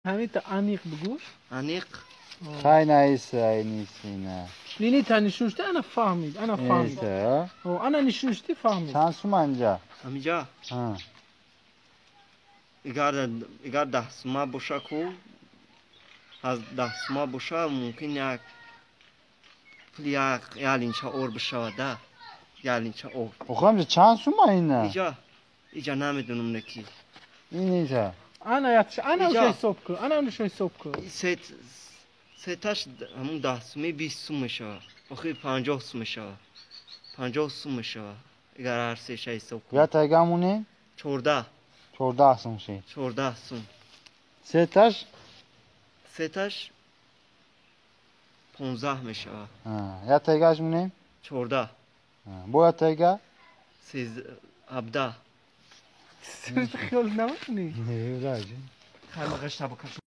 همین تا انیق بگوش انیق خای نیست نیستی نه لینی تا نشوشته انا فهمید انا فهمید نیسته او انا نشوشته فهمید چند سومنجا همینجا ها اگر 10 سومه باشه کو از 10 سومه باشه ممکن یک پول یک لینچه اور بشوده یک لینچه اور بخوام چند سومه اینه اینجا نمیدونم نکی این نیسته انا یاتش انا اینجا. شوی صبح کو انا نشوی صبح کو سیتش همون 10 سومه 20 سومه شود آخه 50 سومه شود 50 سومه شود اگر هر سه شای حساب کنی یا تایگامونه 14 14 سوم شی 14 سوم سیتش 15 میشه یا تایگاش مونه 14 بو یا تایگا 17 خیال نمونی نه راجع خلقش تبکش